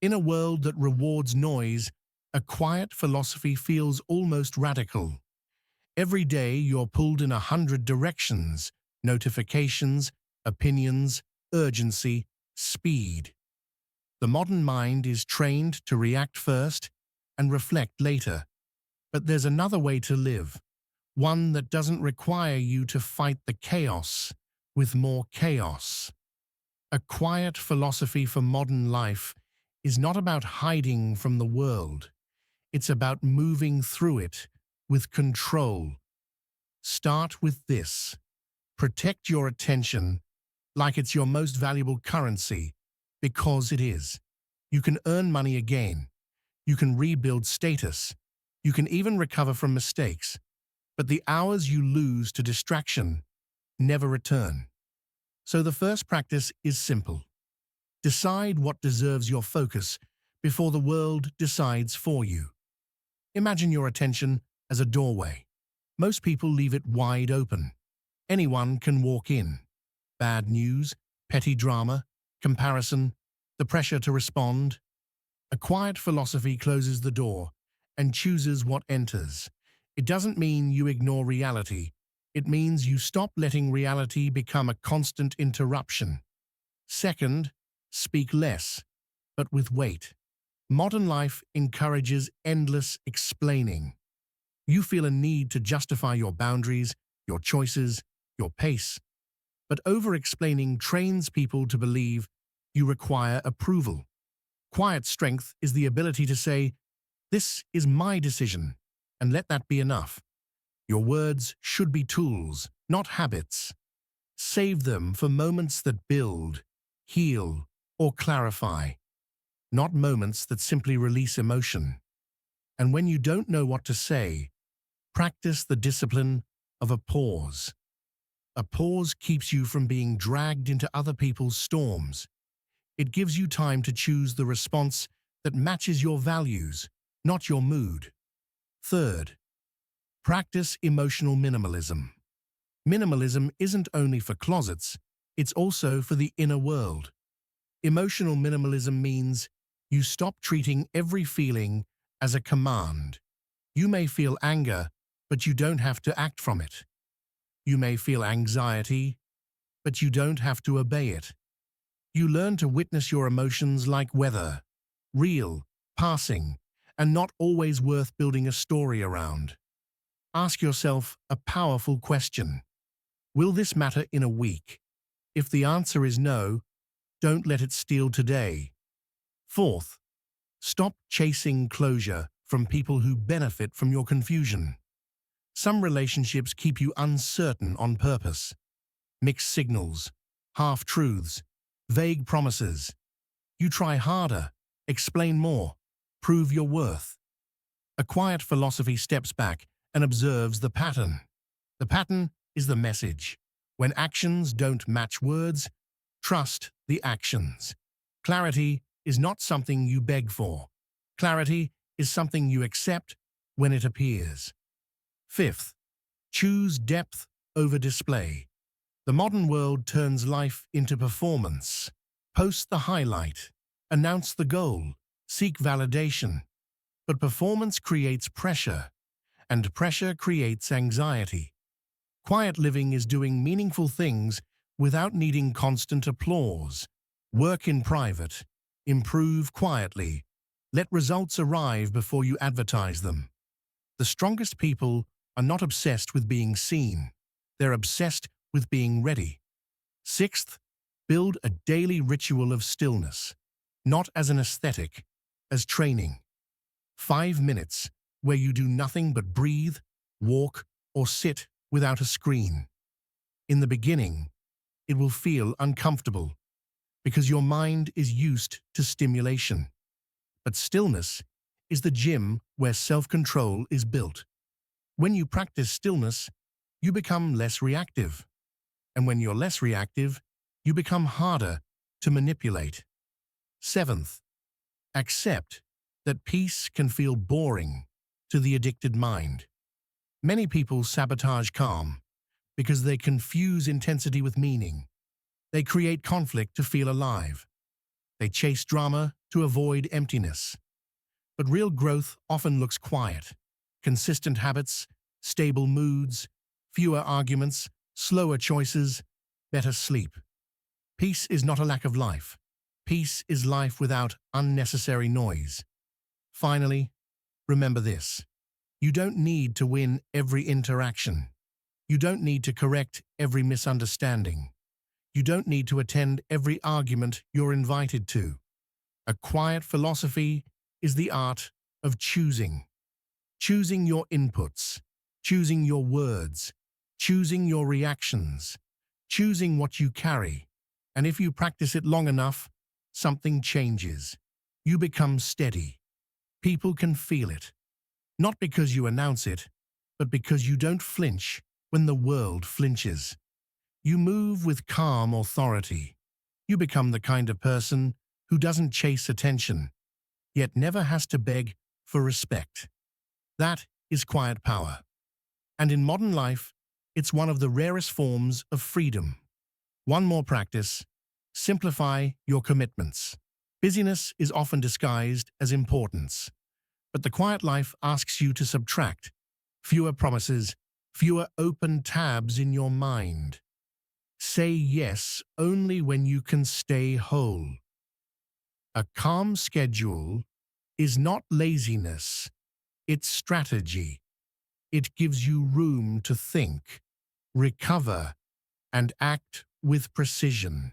In a world that rewards noise, a quiet philosophy feels almost radical. Every day you're pulled in 100 directions: notifications, opinions, urgency, speed. The modern mind is trained to react first and reflect later. But there's another way to live, one that doesn't require you to fight the chaos with more chaos. A quiet philosophy for modern life is not about hiding from the world. It's about moving through it with control. Start with this. Protect your attention like it's your most valuable currency, because it is. You can earn money again. You can rebuild status. You can even recover from mistakes. But the hours you lose to distraction never return. So the first practice is simple. Decide what deserves your focus before the world decides for you. Imagine your attention as a doorway. Most people leave it wide open. Anyone can walk in. Bad news, petty drama, comparison, the pressure to respond. A quiet philosophy closes the door and chooses what enters. It doesn't mean you ignore reality. It means you stop letting reality become a constant interruption. Second, speak less, but with weight. Modern life encourages endless explaining. You feel a need to justify your boundaries, your choices, your pace. But over-explaining trains people to believe you require approval. Quiet strength is the ability to say, "This is my decision," and let that be enough. Your words should be tools, not habits. Save them for moments that build, heal, or clarify, not moments that simply release emotion. And when you don't know what to say, practice the discipline of a pause. A pause keeps you from being dragged into other people's storms. It gives you time to choose the response that matches your values, not your mood. Third, practice emotional minimalism. Minimalism isn't only for closets, it's also for the inner world. Emotional minimalism means you stop treating every feeling as a command. You may feel anger, but you don't have to act from it. You may feel anxiety, but you don't have to obey it. You learn to witness your emotions like weather, real, passing, and not always worth building a story around. Ask yourself a powerful question. Will this matter in a week? If the answer is no, don't let it steal today. Fourth, stop chasing closure from people who benefit from your confusion. Some relationships keep you uncertain on purpose. Mixed signals, half-truths, vague promises. You try harder, explain more, prove your worth. A quiet philosophy steps back and observes the pattern. The pattern is the message. When actions don't match words, trust the actions. Clarity is not something you beg for. Clarity is something you accept when it appears. Fifth, choose depth over display. The modern world turns life into performance. Post the highlight, announce the goal, seek validation. But performance creates pressure, and pressure creates anxiety. Quiet living is doing meaningful things without needing constant applause. Work in private. Improve quietly. Let results arrive before you advertise them. The strongest people are not obsessed with being seen. They're obsessed with being ready. Sixth, build a daily ritual of stillness, not as an aesthetic, as training. 5 minutes where you do nothing but breathe, walk, or sit without a screen. In the beginning, it will feel uncomfortable because your mind is used to stimulation. But stillness is the gym where self-control is built. When you practice stillness, you become less reactive. And when you're less reactive, you become harder to manipulate. Seventh, accept that peace can feel boring to the addicted mind. Many people sabotage calm because they confuse intensity with meaning. They create conflict to feel alive. They chase drama to avoid emptiness. But real growth often looks quiet. Consistent habits, stable moods, fewer arguments, slower choices, better sleep. Peace is not a lack of life. Peace is life without unnecessary noise. Finally, remember this. You don't need to win every interaction. You don't need to correct every misunderstanding. You don't need to attend every argument you're invited to. A quiet philosophy is the art of choosing. Choosing your inputs, choosing your words, choosing your reactions, choosing what you carry. And if you practice it long enough, something changes. You become steady. People can feel it. Not because you announce it, but because you don't flinch when the world flinches. You move with calm authority. You become the kind of person who doesn't chase attention, yet never has to beg for respect. That is quiet power. And in modern life, it's one of the rarest forms of freedom. One more practice: simplify your commitments. Busyness is often disguised as importance, but the quiet life asks you to subtract. Fewer promises, fewer open tabs in your mind. Say yes only when you can stay whole. A calm schedule is not laziness, it's strategy. It gives you room to think, recover, and act with precision.